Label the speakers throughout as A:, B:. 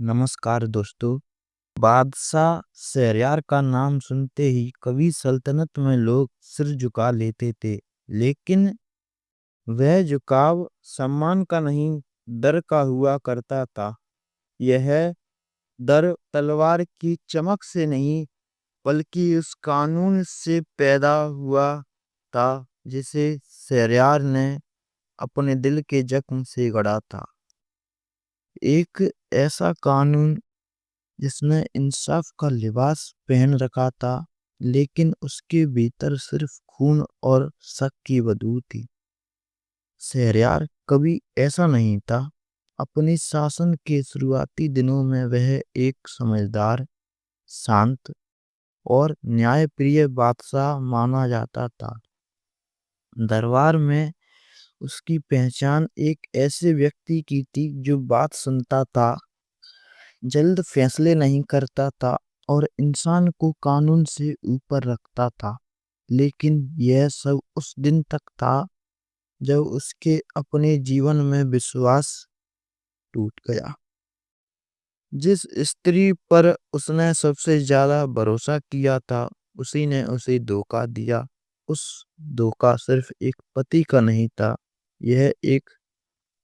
A: नमस्कार दोस्तों। बादशाह शहरयार का नाम सुनते ही कभी सल्तनत में लोग सिर झुका लेते थे, लेकिन वह झुकाव सम्मान का नहीं, डर का हुआ करता था। यह डर तलवार की चमक से नहीं, बल्कि उस कानून से पैदा हुआ था जिसे शहरयार ने अपने दिल के जख्म से गढ़ा था। एक ऐसा कानून जिसने इंसाफ का लिबास पहन रखा था, लेकिन उसके भीतर सिर्फ खून और शक की बदबू थी। शहरयार कभी ऐसा नहीं था। अपने शासन के शुरुआती दिनों में वह एक समझदार, शांत और न्यायप्रिय बादशाह माना जाता था। दरबार में उसकी पहचान एक ऐसे व्यक्ति की थी जो बात सुनता था, जल्द फैसले नहीं करता था और इंसान को कानून से ऊपर रखता था। लेकिन यह सब उस दिन तक था जब उसके अपने जीवन में विश्वास टूट गया। जिस स्त्री पर उसने सबसे ज्यादा भरोसा किया था, उसी ने उसे धोखा दिया। उस धोखा सिर्फ एक पति का नहीं था, यह एक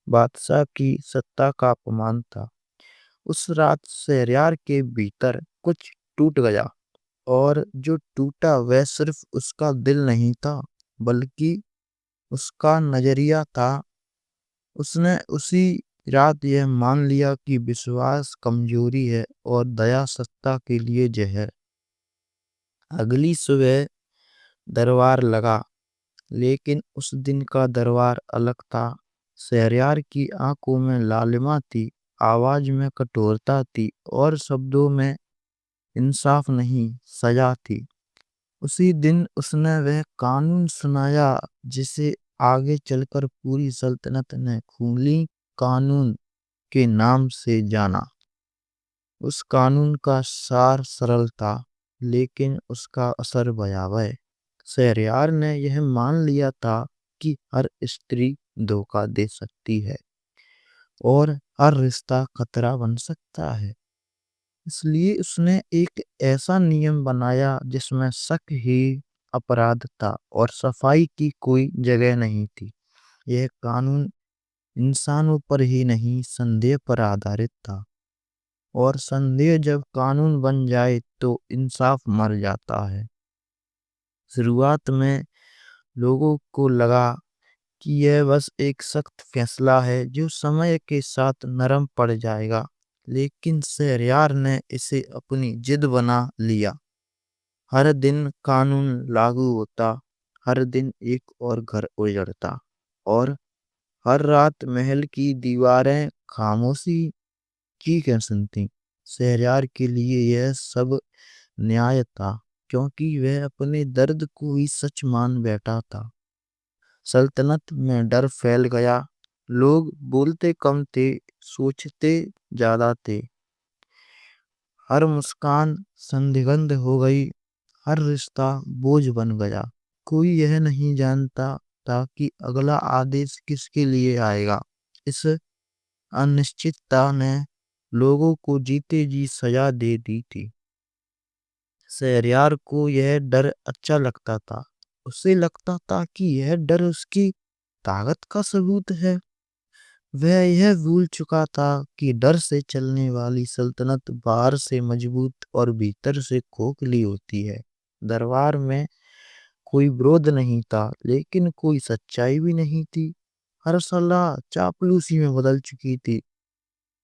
A: बादशाह की सत्ता का अपमान था। उस रात शहरयार के भीतर कुछ टूट गया, और जो टूटा वह सिर्फ उसका दिल नहीं था, बल्कि उसका नजरिया था। उसने उसी रात यह मान लिया कि विश्वास कमजोरी है और दया सत्ता के लिए जहर। अगली सुबह दरबार लगा, लेकिन उस दिन का दरबार अलग था। शहरयार की आंखों में लालिमा थी, आवाज में कठोरता थी और शब्दों में इंसाफ नहीं, सजा थी। उसी दिन उसने वह कानून सुनाया जिसे आगे चलकर पूरी सल्तनत ने खूनी कानून के नाम से जाना। उस कानून का सार सरल था, लेकिन उसका असर भयावह। शहरयार ने यह मान लिया था कि हर स्त्री धोखा दे सकती है और हर रिश्ता खतरा बन सकता है। इसलिए उसने एक ऐसा नियम बनाया जिसमें शक ही अपराध था और सफाई की कोई जगह नहीं थी। यह कानून इंसानों पर ही नहीं, संदेह पर आधारित था। और संदेह जब कानून बन जाए तो इंसाफ मर जाता है। शुरुआत में लोगों को लगा कि यह बस एक सख्त फैसला है जो समय के साथ नरम पड़ जाएगा, लेकिन शहरयार ने इसे अपनी जिद बना लिया। हर दिन कानून लागू होता, हर दिन एक और घर उजड़ता, और हर रात महल की दीवारें खामोशी की क्या सुनती। शहरयार के लिए यह सब न्याय था, क्योंकि वह अपने दर्द को ही सच मान बैठा था। सल्तनत में डर फैल गया। लोग बोलते कम थे, सोचते ज्यादा थे। हर मुस्कान संदिग्ध हो गई, हर रिश्ता बोझ बन गया। कोई यह नहीं जानता था कि अगला आदेश किसके लिए आएगा। इस अनिश्चितता ने लोगों को जीते जी सजा दे दी थी। शहरयार को यह डर अच्छा लगता था। उसे लगता था कि यह डर उसकी ताकत का सबूत है। वह यह भूल चुका था कि डर से चलने वाली सल्तनत बाहर से मजबूत और भीतर से खोखली होती है। दरबार में कोई विरोध नहीं था, लेकिन कोई सच्चाई भी नहीं थी। हर सलाह चापलूसी में बदल चुकी थी।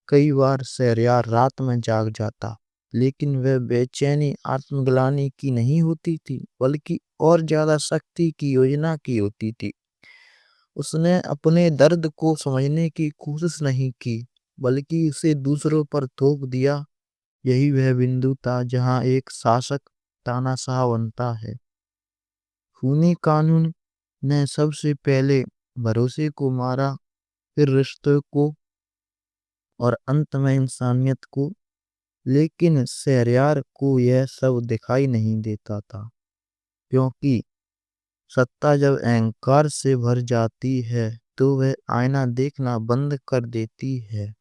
A: कई बार शहरयार रात में जाग जाता, लेकिन वह बेचैनी आत्मग्लानि की नहीं होती थी, बल्कि और ज्यादा शक्ति की योजना की होती थी। उसने अपने दर्द को समझने की कोशिश नहीं की, बल्कि उसे दूसरों पर थोप दिया। यही वह बिंदु था जहां एक शासक तानाशाह बनता है। खूनी कानून ने सबसे पहले भरोसे को मारा, फिर रिश्तों को, और अंत में इंसानियत को। लेकिन शहरयार को यह सब दिखाई नहीं देता था, क्योंकि सत्ता जब अहंकार से भर जाती है तो वह आईना देखना बंद कर देती है।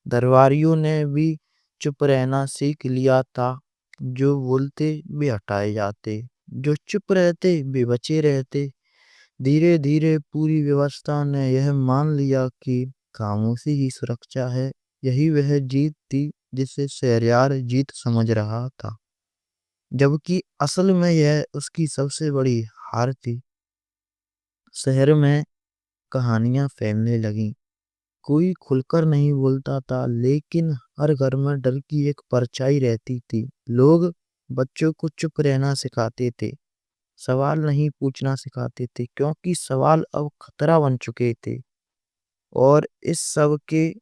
A: दरबारियों ने भी चुप रहना सीख लिया था। जो बोलते वे हटाए जाते, जो चुप रहते वे बचे रहते। धीरे धीरे पूरी व्यवस्था ने यह मान लिया कि खामोशी ही सुरक्षा है। यही वह जीत थी जिसे शहरयार जीत समझ रहा था, जबकि असल में यह उसकी सबसे बड़ी हार थी। शहर में कहानियां फैलने लगी। कोई खुलकर नहीं बोलता था, लेकिन हर घर में डर की एक परछाई रहती थी। लोग बच्चों को चुप रहना सिखाते थे, सवाल नहीं पूछना सिखाते थे, क्योंकि सवाल अब खतरा बन चुके थे। और इस सब के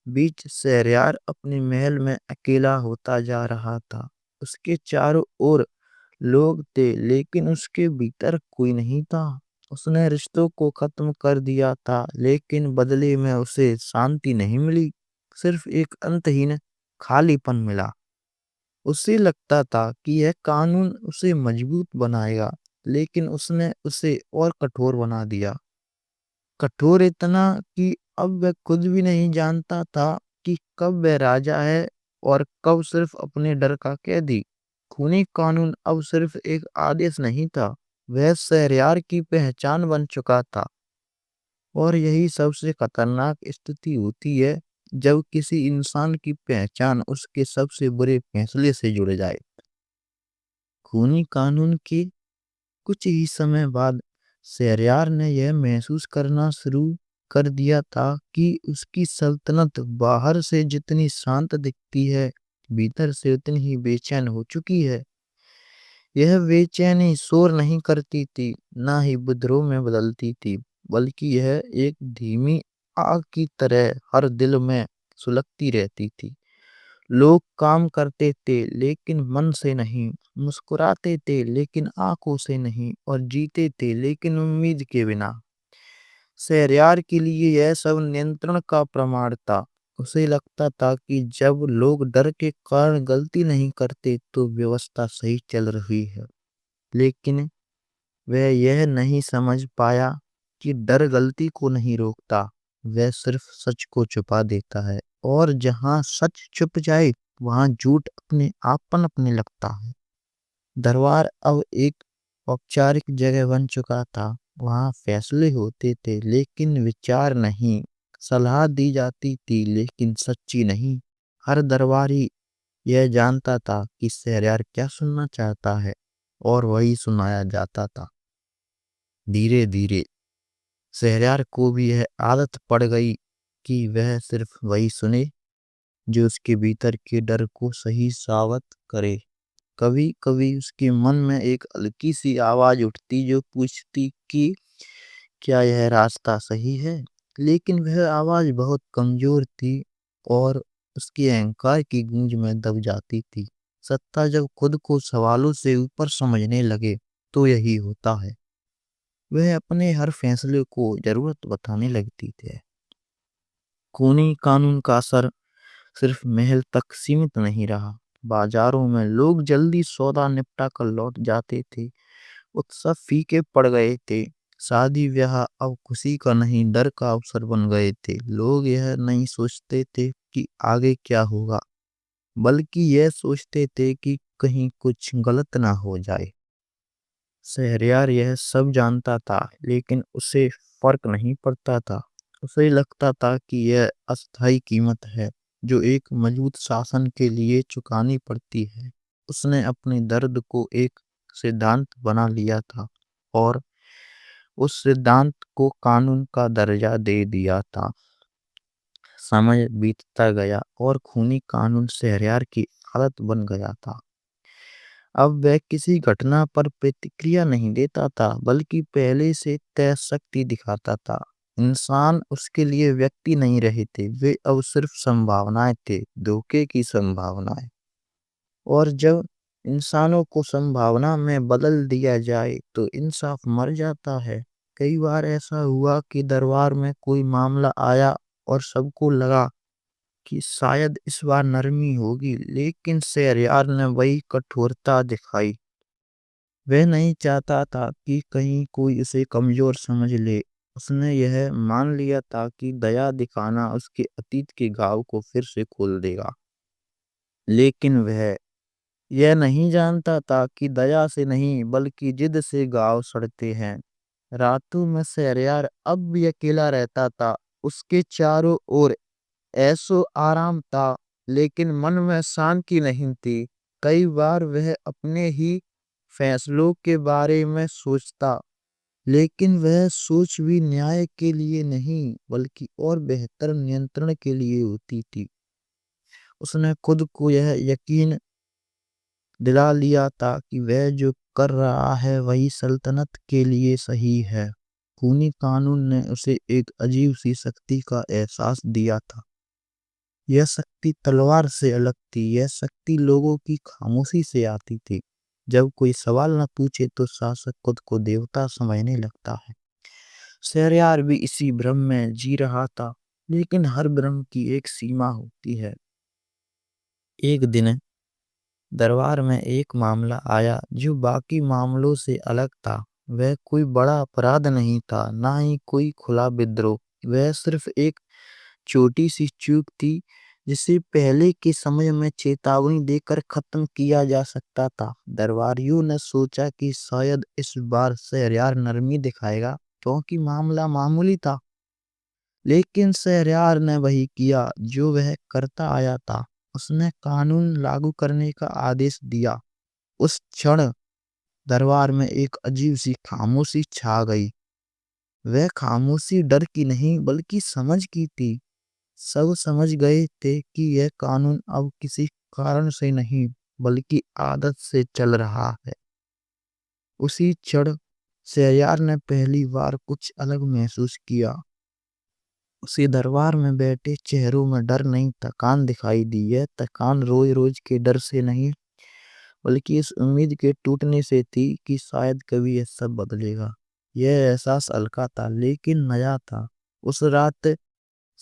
A: बीच शहरयार अपने महल में अकेला होता जा रहा था। उसके चारों ओर लोग थे, लेकिन उसके भीतर कोई नहीं था। उसने रिश्तों को खत्म कर दिया था, लेकिन बदले में उसे शांति नहीं मिली, सिर्फ एक अंतहीन खालीपन मिला। उसे लगता था कि यह कानून उसे मजबूत बनाएगा, लेकिन उसने उसे और कठोर बना दिया। कठोर इतना कि अब वह खुद भी नहीं जानता था कि कब वह राजा है और कब सिर्फ अपने डर का कैदी। खूनी कानून अब सिर्फ एक आदेश नहीं था, वह शहरयार की पहचान बन चुका था। और यही सबसे खतरनाक स्थिति होती है, जब किसी इंसान की पहचान उसके सबसे बुरे फैसले से जुड़ जाए। खूनी कानून के कुछ ही समय बाद शहरयार ने यह महसूस करना शुरू कर दिया था कि उसकी सल्तनत बाहर से जितनी शांत दिखती है, भीतर से उतनी ही बेचैन हो चुकी है। यह बेचैनी शोर नहीं करती थी, ना ही विद्रोह में बदलती थी, बल्कि यह एक धीमी आग की तरह हर दिल में सुलगती रहती थी। लोग काम करते थे, लेकिन मन से नहीं, मुस्कुराते थे, लेकिन आंखों से नहीं, और जीते थे, लेकिन उम्मीद के बिना। शहरयार के लिए यह सब नियंत्रण का प्रमाण था। उसे लगता था कि जब लोग डर के कारण गलती नहीं करते, तो व्यवस्था सही चल रही है। लेकिन वह यह नहीं समझ पाया कि डर गलती को नहीं रोकता, वह सिर्फ सच को छुपा देता है। और जहां सच छुप जाए, वहां झूठ अपने आप पनपने लगता है। दरबार अब एक औपचारिक जगह बन चुका था। वहां फैसले होते थे, लेकिन विचार नहीं। सलाह दी जाती थी, लेकिन सच्ची नहीं। हर दरबारी यह जानता था कि शहरयार क्या सुनना चाहता है, और वही सुनाया जाता था। धीरे धीरे शहरयार को भी यह आदत पड़ गई कि वह सिर्फ वही सुने जो उसके भीतर के डर को सही साबित करे। कभी कभी उसके मन में एक हल्की सी आवाज उठती, जो पूछती कि क्या यह रास्ता सही है। लेकिन वह आवाज बहुत कमजोर थी, और उसके अहंकार की गूंज में दब जाती थी। सत्ता जब खुद को सवालों से ऊपर समझने लगे, तो यही होता है। वह अपने हर फैसले को जरूरत बताने लगती थी। खूनी कानून का असर सिर्फ महल तक सीमित नहीं रहा। बाजारों में लोग जल्दी सौदा निपटा कर लौट जाते थे। उत्सव फीके पड़ गए थे। शादी ब्याह अब खुशी का नहीं, डर का अवसर बन गए थे। लोग यह नहीं सोचते थे कि आगे क्या होगा, बल्कि यह सोचते थे कि कहीं कुछ गलत ना हो जाए। शहरयार यह सब जानता था, लेकिन उसे फर्क नहीं पड़ता था। उसे लगता था कि यह अस्थाई कीमत है, जो एक मजबूत शासन के लिए चुकानी पड़ती है। उसने अपने दर्द को एक सिद्धांत बना लिया था, और उस सिद्धांत को कानून का दर्जा दे दिया था। समय बीतता गया, और खूनी कानून शहरयार की आदत बन गया था। अब वह किसी घटना पर प्रतिक्रिया नहीं देता था, बल्कि पहले से तय शक्ति दिखाता था। इंसान उसके लिए व्यक्ति नहीं रहे थे, वे अब सिर्फ संभावनाएं थे, धोखे की संभावनाएं। और जब इंसानों को संभावना में बदल दिया जाए, तो इंसाफ मर जाता है। कई बार ऐसा हुआ कि दरबार में कोई मामला आया, और सबको लगा कि शायद इस बार नरमी होगी, लेकिन शहरयार ने वही कठोरता दिखाई। वह नहीं चाहता था कि कहीं कोई उसे कमजोर समझ ले। उसने यह मान लिया था कि दया दिखाना उसके अतीत के घाव को फिर से खोल देगा। लेकिन वह यह नहीं जानता था कि दया से नहीं बल्कि जिद से घाव सड़ते हैं। रातों में शहरयार अब भी अकेला रहता था। उसके चारों ओर ऐसो आराम था, लेकिन मन में शांति नहीं थी। कई बार वह अपने ही फैसलों के बारे में सोचता, लेकिन वह सोच भी न्याय के लिए नहीं बल्कि और बेहतर नियंत्रण के लिए होती थी। उसने खुद को यह यकीन दिला लिया था कि वह जो कर रहा है वही सल्तनत के लिए सही है। खूनी कानून ने उसे एक अजीब सी शक्ति का एहसास दिया था। यह शक्ति तलवार से अलग थी। यह शक्ति लोगों की खामोशी से आती थी। जब कोई सवाल न पूछे तो शासक खुद को देवता समझने लगता है। शहरयार भी इसी भ्रम में जी रहा था, लेकिन हर भ्रम की एक सीमा होती है। एक दिन दरबार में एक मामला आया जो बाकी मामलों से अलग था। वह कोई बड़ा अपराध नहीं था, ना ही कोई खुला विद्रोह। वह सिर्फ एक छोटी सी चूक थी जिसे पहले के समय में चेतावनी देकर खत्म किया जा सकता था। दरबारियों ने सोचा कि शायद इस बार शहरयार नरमी दिखाएगा, क्योंकि मामला मामूली था। लेकिन शहरयार ने वही किया जो वह करता आया था। उसने कानून लागू करने का आदेश दिया। उस क्षण दरबार में एक अजीब सी खामोशी छा गई। वह खामोशी डर की नहीं बल्कि समझ की थी। सब समझ गए थे कि यह कानून अब किसी कारण से नहीं बल्कि आदत से चल रहा है। उसी क्षण शहरयार ने पहली बार कुछ अलग महसूस किया। उसे दरबार में बैठे चेहरों में डर नहीं, थकान दिखाई दी। यह थकान रोज रोज के डर से नहीं बल्कि इस उम्मीद के टूटने से थी कि शायद कभी यह सब बदलेगा। यह एहसास हल्का था लेकिन नया था। उस रात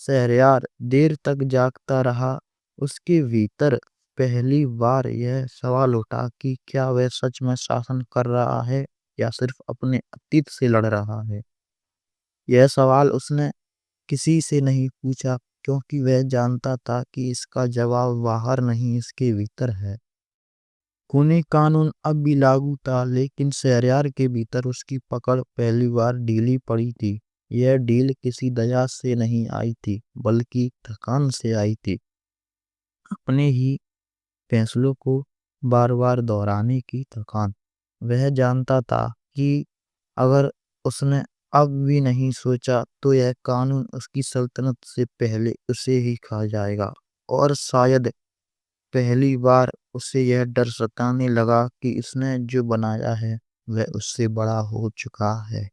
A: शहरयार देर तक जागता रहा। उसके भीतर पहली बार यह सवाल उठा कि क्या वह सच में शासन कर रहा है या सिर्फ अपने अतीत से लड़ रहा है। यह सवाल उसने किसी से नहीं पूछा, क्योंकि वह जानता था कि इसका जवाब बाहर नहीं इसके भीतर है। खूनी कानून अब भी लागू था, लेकिन शहरयार के भीतर उसकी पकड़ पहली बार ढीली पड़ी थी। यह ढील किसी दया से नहीं आई थी बल्कि थकान से आई थी। अपने ही फैसलों को बार बार दोहराने की थकान। वह जानता था कि अगर उसने अब भी नहीं सोचा तो यह कानून उसकी सल्तनत से पहले उसे ही खा जाएगा। और शायद पहली बार उसे यह डर सताने लगा कि उसने जो बनाया है वह उससे बड़ा हो चुका है।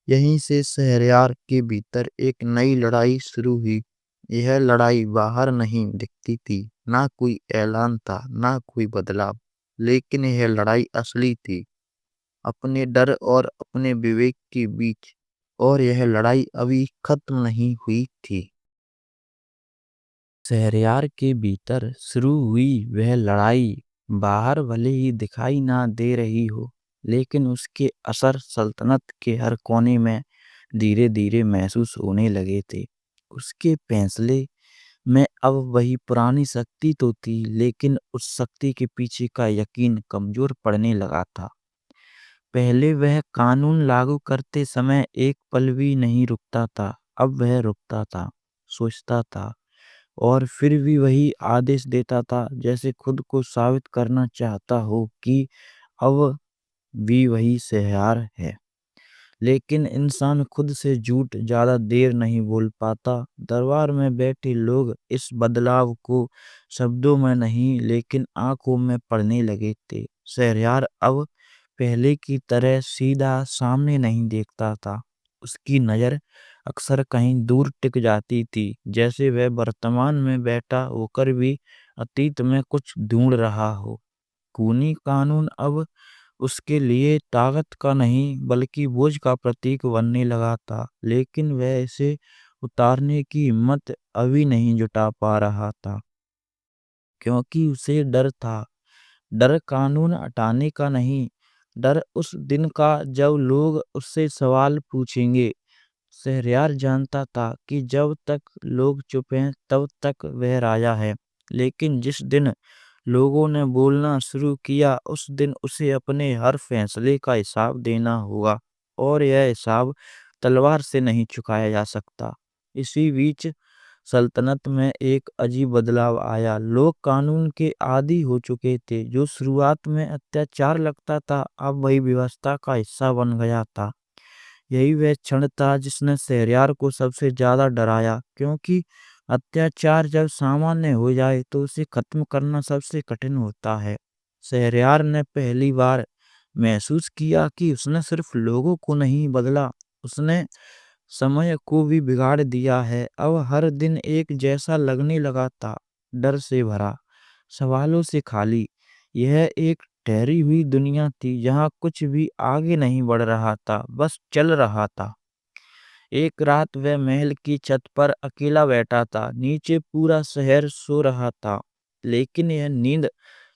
A: यहीं से शहरयार के भीतर एक नई लड़ाई शुरू हुई। यह लड़ाई बाहर नहीं दिखती थी, ना कोई ऐलान था, ना कोई बदलाव। लेकिन यह लड़ाई असली थी, अपने डर और अपने विवेक के बीच। और यह लड़ाई अभी खत्म नहीं हुई थी। शहरयार के भीतर शुरू हुई वह लड़ाई बाहर भले ही दिखाई ना दे रही हो, लेकिन उसके असर सल्तनत के हर कोने में धीरे धीरे महसूस होने लगे थे। उसके फैसले में अब वही पुरानी शक्ति तो थी, लेकिन उस शक्ति के पीछे का यकीन कमजोर पड़ने लगा था। पहले वह कानून लागू करते समय एक पल भी नहीं रुकता था। अब वह रुकता था, सोचता था, और फिर भी वही आदेश देता था, जैसे खुद को साबित करना चाहता हो कि अब भी वही शहरयार है। लेकिन इंसान खुद से झूठ ज्यादा देर नहीं बोल पाता। दरबार में बैठे लोग इस बदलाव को शब्दों में नहीं लेकिन आंखों में पढ़ने लगे थे। शहरयार अब पहले की तरह सीधा सामने नहीं देखता था। उसकी नजर अक्सर कहीं दूर टिक जाती थी, जैसे वह वर्तमान में बैठा होकर भी अतीत में कुछ ढूंढ रहा हो। खूनी कानून अब उसके लिए ताकत का नहीं बल्कि बोझ का प्रतीक बनने लगा था, लेकिन वह इसे उतारने की हिम्मत अभी नहीं जुटा पा रहा था, क्योंकि उसे डर था। डर कानून हटाने का नहीं, डर उस दिन का जब लोग उससे सवाल पूछेंगे शहरयार जानता था कि जब तक लोग चुप हैं तब तक वह राजा है, लेकिन जिस दिन लोगों ने बोलना शुरू किया उस दिन उसे अपने हर फैसले का हिसाब देना होगा, और यह हिसाब तलवार से नहीं चुकाया जा सकता। इसी बीच सल्तनत में एक अजीब बदलाव आया। लोग कानून के आदी हो चुके थे। जो शुरुआत में अत्याचार लगता था अब वही व्यवस्था का हिस्सा बन गया था। यही वह क्षण था जिसने शहरयार को सबसे ज्यादा डराया, क्योंकि अत्याचार जब सामान्य हो जाए तो उसे खत्म करना सबसे कठिन होता है। शहरयार ने पहली बार महसूस किया कि उसने सिर्फ लोगों को नहीं बदला, उसने समय को भी बिगाड़ दिया है। अब हर दिन एक जैसा लगने लगा था, डर से भरा, सवालों से खाली। यह एक ठहरी हुई दुनिया थी जहाँ कुछ भी आगे नहीं बढ़ रहा था, बस चल रहा था। एक रात वह महल की छत पर अकेला बैठा था। नीचे पूरा शहर सो रहा था, लेकिन यह नींद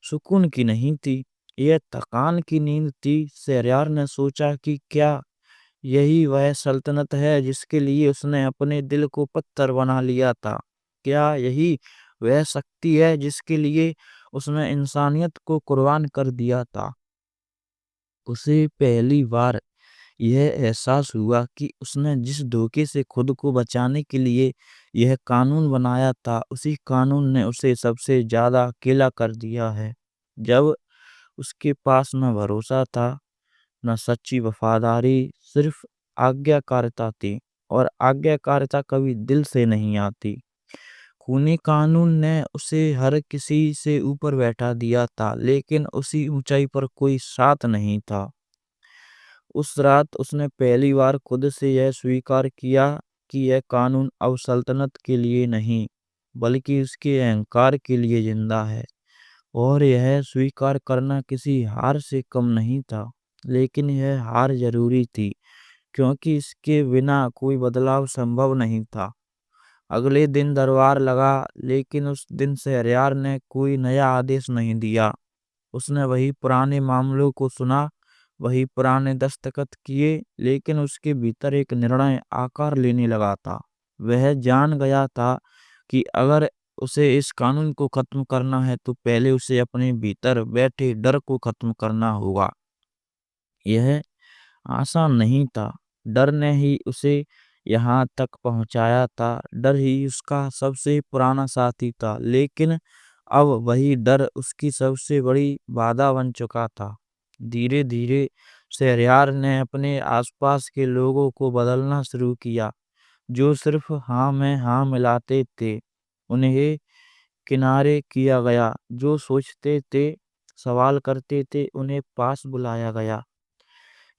A: सुकून की नहीं थी, यह थकान की नींद थी। शहरयार ने सोचा कि क्या यही वह सल्तनत है जिसके लिए उसने अपने दिल को पत्थर बना लिया था? क्या यही वह शक्ति है जिसके लिए उसने इंसानियत को कुर्बान कर दिया था? उसे पहली बार यह एहसास हुआ कि उसने जिस धोखे से खुद को बचाने के लिए यह कानून बनाया था, उसी कानून ने उसे सबसे ज्यादा अकेला कर दिया है। जब उसके पास न भरोसा था, न सच्ची वफादारी, सिर्फ आज्ञाकारिता थी, और आज्ञाकारिता कभी दिल से नहीं आती। खूनी कानून ने उसे हर किसी से ऊपर बैठा दिया था, लेकिन उसी ऊंचाई पर कोई साथ नहीं था। उस रात उसने पहली बार खुद से यह स्वीकार किया कि यह कानून अब सल्तनत के लिए नहीं, बल्कि उसके अहंकार के लिए जिंदा है। और यह स्वीकार करना किसी हार से कम नहीं था, लेकिन यह हार जरूरी थी, क्योंकि इसके बिना कोई बदलाव संभव नहीं था। अगले दिन दरबार लगा, लेकिन उस दिन शहरयार ने कोई नया आदेश नहीं दिया। उसने वही पुराने मामलों को सुना, वही पुराने दस्तखत किए, लेकिन उसके भीतर एक निर्णय आकार लेने लगा था। वह जान गया था कि अगर उसे इस कानून को खत्म करना है तो पहले उसे अपने भीतर बैठे डर को खत्म करना होगा। यह आसान नहीं था। डर ने ही उसे यहाँ तक पहुँचाया था, डर ही उसका सबसे पुराना साथी था, लेकिन अब वही डर उसकी सबसे बड़ी बाधा बन चुका था। धीरे धीरे शहरयार ने अपने आसपास के लोगों को बदलना शुरू किया। जो सिर्फ हाँ में हाँ मिलाते थे उन्हें किनारे किया गया, जो सोचते थे, सवाल करते थे, उन्हें पास बुलाया गया।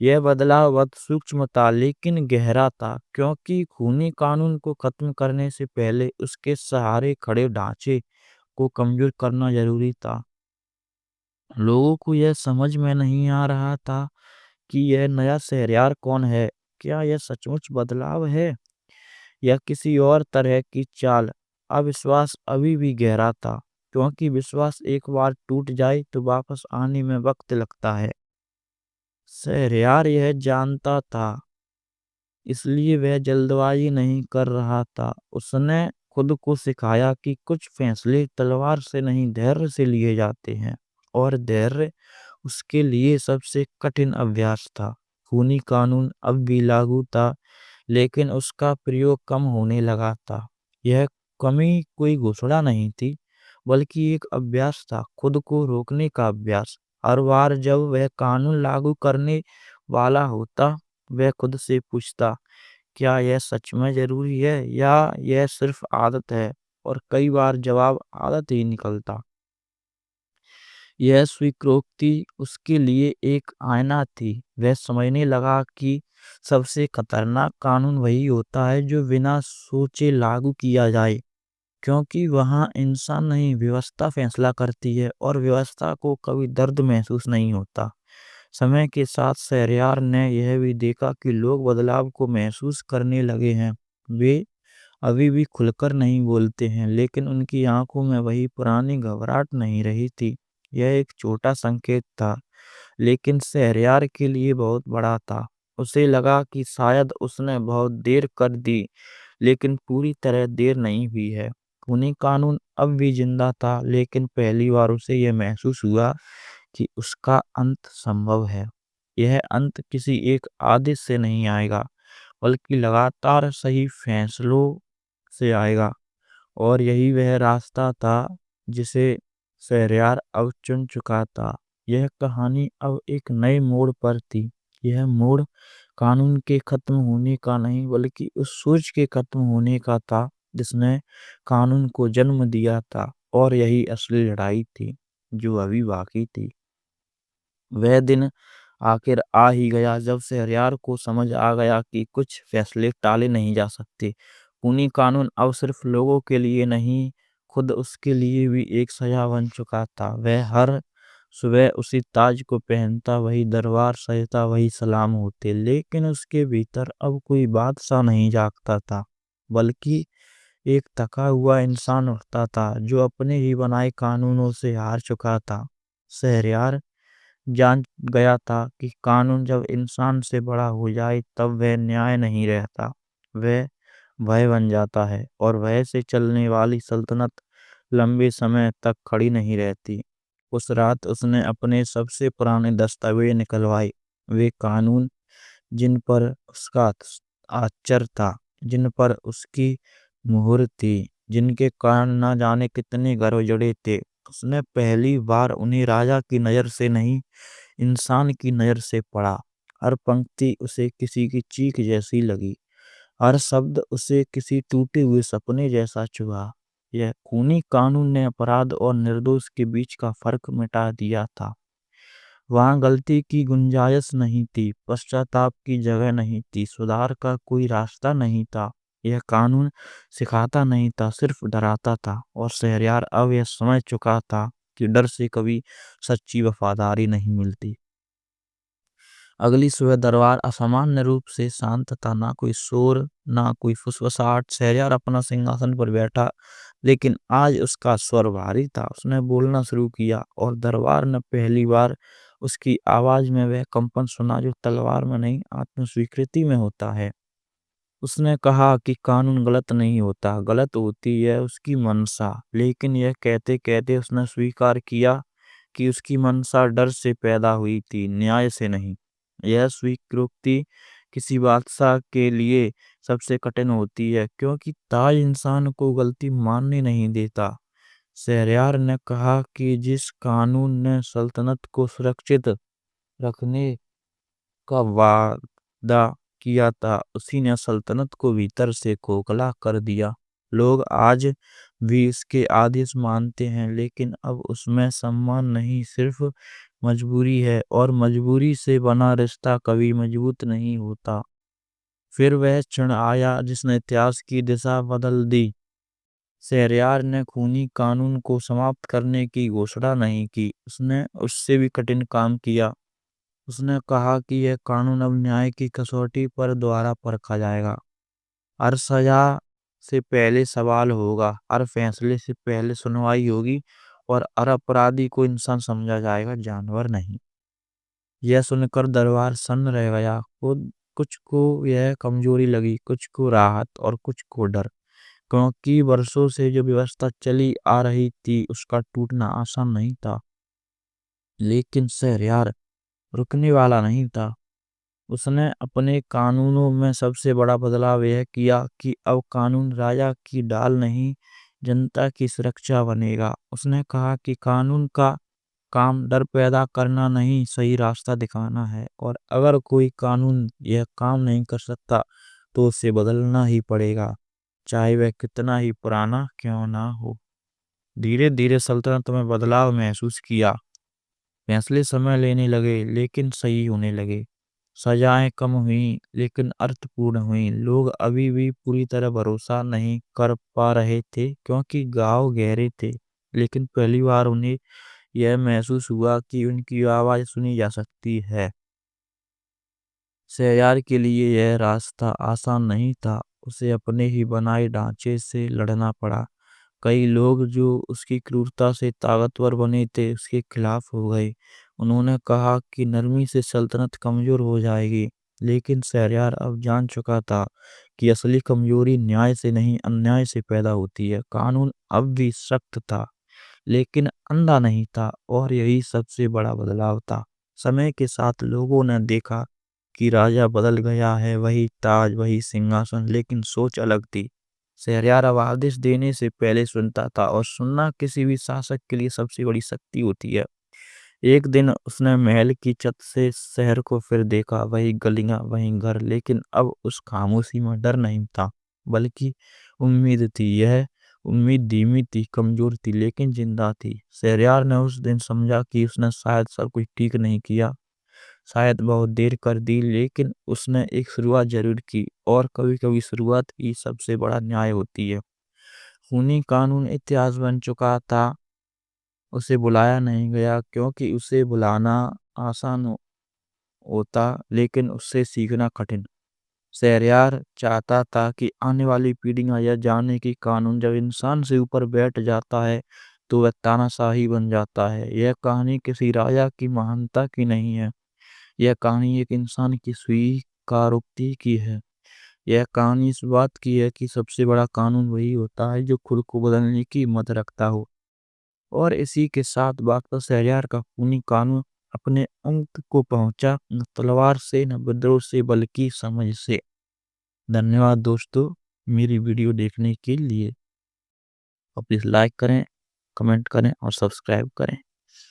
A: यह बदलाव बहुत सूक्ष्म था लेकिन गहरा था, क्योंकि खूनी कानून को खत्म करने से पहले उसके सहारे खड़े ढांचे को कमजोर करना जरूरी था। लोगों को यह समझ में नहीं आ रहा था कि यह नया शहरयार कौन है। क्या यह सचमुच बदलाव है या किसी और तरह की चाल? अविश्वास अभी भी गहरा था, क्योंकि विश्वास एक बार टूट जाए तो वापस आने में वक्त लगता है। शहरयार यह जानता था, इसलिए वह जल्दबाजी नहीं कर रहा था। उसने खुद को सिखाया कि कुछ फैसले तलवार से नहीं धैर्य से लिए जाते हैं, और धैर्य उसके लिए सबसे कठिन अभ्यास था। खूनी कानून अब भी लागू था, लेकिन उसका प्रयोग कम होने लगा था। यह कमी कोई घोषणा नहीं थी, बल्कि एक अभ्यास था, खुद को रोकने का अभ्यास। हर बार जब वह कानून लागू करने वाला होता, वह खुद से पूछता, क्या यह सच में जरूरी है या यह सिर्फ आदत है? और कई बार जवाब आदत ही निकलता। यह स्वीकृति उसके लिए एक आईना थी। वह समझने लगा कि सबसे खतरनाक कानून वही होता है जो बिना सोचे लागू किया जाए, क्योंकि वहाँ इंसान नहीं, व्यवस्था फैसला करती है, और व्यवस्था को कभी दर्द महसूस नहीं होता। समय के साथ शहरयार ने यह भी देखा कि लोग बदलाव को महसूस करने लगे हैं। वे अभी भी खुलकर नहीं बोलते हैं, लेकिन उनकी आंखों में वही पुरानी घबराहट नहीं रही थी। यह एक छोटा संकेत था, लेकिन शहरयार के लिए बहुत बड़ा था। उसे लगा कि शायद उसने बहुत देर कर दी, लेकिन पूरी तरह देर नहीं हुई है। खूनी कानून अब भी जिंदा था, लेकिन पहली बार उसे यह महसूस हुआ कि उसका अंत संभव है। यह अंत किसी एक आदेश से नहीं आएगा, बल्कि लगातार सही फैसलों से आएगा। और यही वह रास्ता था जिसे शहरयार अब चुन चुका था। यह कहानी अब एक नए मोड़ पर थी। यह मोड़ कानून के खत्म होने का नहीं, बल्कि उस सोच के खत्म होने का था जिसने कानून को जन्म दिया था। और यही असली लड़ाई थी जो अभी बाकी थी। वह दिन आखिर आ ही गया जब शहरयार को समझ आ गया कि कुछ फैसले टाले नहीं जा सकते। खूनी कानून अब सिर्फ लोगों के लिए नहीं, खुद उसके लिए भी एक सजा बन चुका था। वह हर सुबह उसी ताज को पहनता, वही दरबार सजता, वही सलाम होते, लेकिन उसके भीतर अब कोई बादशाह नहीं जागता था, बल्कि एक थका हुआ इंसान उठता था जो अपने ही बनाए कानूनों से हार चुका था। शहरयार जान गया था कि कानून जब इंसान से बड़ा हो जाए तब वह न्याय नहीं रहता, वह भय बन जाता है। और भय से चलने वाली सल्तनत लंबे समय तक खड़ी नहीं रहती। उस रात उसने अपने सबसे पुराने दस्तावेज निकलवाए, वे कानून जिन पर उसका आचर था, जिन पर उसकी मुहर थी, जिनके कारण ना जाने कितने घर उजड़े थे। उसने पहली बार उन्हें राजा की नज़र से नहीं, इंसान की नज़र से पढ़ा। हर पंक्ति उसे किसी की चीख जैसी लगी, हर शब्द उसे किसी टूटे हुए सपने जैसा चुभा। यह खूनी कानून ने अपराध और निर्दोष के बीच का फर्क मिटा दिया था। वहाँ गलती की गुंजाइश नहीं थी, पश्चाताप की जगह नहीं थी, सुधार का कोई रास्ता नहीं था। यह कानून सिखाता नहीं था, सिर्फ डराता था। और शहरयार अब यह समझ चुका था कि डर से कभी सच्ची वफादारी नहीं मिलती। अगली सुबह दरबार असामान्य रूप से शांत था, ना कोई शोर, ना कोई फुसफुसाहट। शहरयार अपना सिंहासन पर बैठा, लेकिन आज उसका स्वर भारी था। उसने बोलना शुरू किया और दरबार ने पहली बार उसकी आवाज में वह कंपन सुना जो तलवार में नहीं, आत्मस्वीकृति में होता है। उसने कहा कि कानून गलत नहीं होता, गलत होती है उसकी मंशा। लेकिन यह कहते कहते उसने स्वीकार किया कि उसकी मंशा डर से पैदा हुई थी, न्याय से नहीं। यह स्वीकृति किसी बादशाह के लिए सबसे कठिन होती है, क्योंकि ताज इंसान को गलती मानने नहीं देता। शहरयार ने कहा कि जिस कानून ने सल्तनत को सुरक्षित रखने का वादा किया था, उसी ने सल्तनत को भीतर से खोखला कर दिया। लोग आज भी इसके आदेश मानते हैं, लेकिन अब उसमें सम्मान नहीं, सिर्फ मजबूरी है। और मजबूरी से बना रिश्ता कभी मजबूत नहीं होता। फिर वह क्षण आया जिसने इतिहास की दिशा बदल दी। शहरयार ने खूनी कानून को समाप्त करने की घोषणा नहीं की, उसने उससे भी कठिन काम किया। उसने कहा कि यह कानून अब न्याय की कसौटी पर दोबारा परखा जाएगा। हर सजा से पहले सवाल होगा, हर फैसले से पहले सुनवाई होगी, और हर अपराधी को इंसान समझा जाएगा, जानवर नहीं। यह सुनकर दरबार सन्न रह गया। खुद कुछ को यह कमजोरी लगी, कुछ को राहत और कुछ को डर, क्योंकि वर्षों से जो व्यवस्था चली आ रही थी उसका टूटना आसान नहीं था। लेकिन शहरयार रुकने वाला नहीं था। उसने अपने कानूनों में सबसे बड़ा बदलाव यह किया कि अब कानून राजा की ढाल नहीं, जनता की सुरक्षा बनेगा। उसने कहा कि कानून का काम डर पैदा करना नहीं, सही रास्ता दिखाना है। और अगर कोई कानून यह काम नहीं कर सकता तो उसे बदलना ही पड़ेगा, चाहे वह कितना ही पुराना क्यों ना हो। धीरे धीरे सल्तनत में बदलाव महसूस किया। फैसले समय लेने लगे, लेकिन सही होने लगे। सजाएं कम हुई, लेकिन अर्थपूर्ण हुई। लोग अभी भी पूरी तरह भरोसा नहीं कर पा रहे थे, क्योंकि गांव गहरे थे। लेकिन पहली बार उन्हें यह महसूस हुआ कि उनकी आवाज सुनी जा सकती है। शहरयार के लिए यह रास्ता आसान नहीं था, उसे अपने ही बनाए ढांचे से लड़ना पड़ा। कई लोग जो उसकी क्रूरता से ताकतवर बने थे उसके खिलाफ हो गए। उन्होंने कहा कि नरमी से सल्तनत कमजोर हो जाएगी, लेकिन शहरयार अब जान चुका था कि असली कमजोरी न्याय से नहीं अन्याय से पैदा होती है। कानून अब भी सख्त था लेकिन अंधा नहीं था, और यही सबसे बड़ा बदलाव था। समय के साथ लोगों ने देखा कि राजा बदल गया है, वही ताज वही सिंहासन, लेकिन सोच अलग थी। शहरयार अब आदेश देने से पहले सुनता था, और सुनना किसी भी शासक के लिए सबसे बड़ी शक्ति होती है। एक दिन उसने महल की छत से शहर को फिर देखा, वही गलियां वही घर, लेकिन अब उस खामोशी में डर नहीं था बल्कि उम्मीद थी। यह उम्मीद धीमी थी, कमजोर थी, लेकिन जिंदा थी। शहरयार ने उस दिन समझा कि उसने शायद सब कुछ ठीक नहीं किया, शायद बहुत देर कर दी, लेकिन उसने एक शुरुआत जरूर की, और कभी कभी शुरुआत ही सबसे बड़ा न्याय होती है। खूनी कानून इतिहास बन चुका था। उसे बुलाया नहीं गया क्योंकि उसे बुलाना आसान होता, लेकिन उससे सीखना कठिन। शहरयार चाहता था कि आने वाली पीढ़ियां यह जाने कि कानून जब इंसान से ऊपर बैठ जाता है तो वह तानाशाही बन जाता है। यह कहानी किसी राजा की महानता की नहीं है, यह कहानी एक इंसान की स्वीकारोक्ति की है। यह कहानी इस बात की है कि सबसे बड़ा कानून वही होता है जो खुद को बदलने की हिम्मत रखता हो। और इसी के साथ बागता शहरयार का खूनी कानून अपने अंत को पहुंचा, न तलवार से न विद्रोह से बल्कि समझ से। धन्यवाद दोस्तों मेरी वीडियो देखने के लिए। और प्लीज लाइक करें, कमेंट करें और सब्सक्राइब करें।